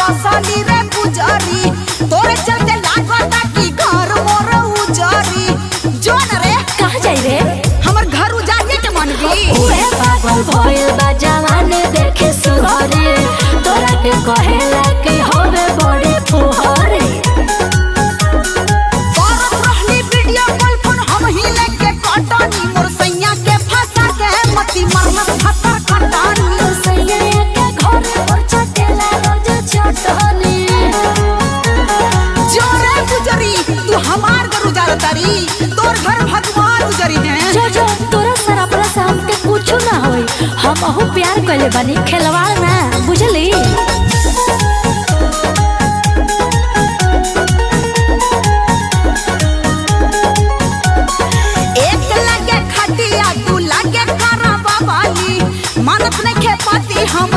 फसली रे गुजरी तोरे चलते लागता कि घर मोर उजरी। जोन रे कहाँ जाई रे? हमर घर उजाड़े के मन भी ओए पागल भइल बा जवान देखे सुहरे तोरा के कहेला कि होवे बड़े फुहरे। करत रहली वीडियो कॉल फोन हम ही लेके कटनी मोर सैया के फंसा के मती मरना खतर खटानी। तो सैया के घरे पर चटेला रोज चटनी। जोरे गुजरी तू हमार घर उजाड़ तारी तोर घर भगवान उजरी है। जो तोरा सरापरा से हमके कुछो ना होई हम अहू प्यार कइले बानी खेलवाड़ ना बुझली। एक लगे खटिया तू लगे खरा बाबाली मानत नहीं खे पाती हमर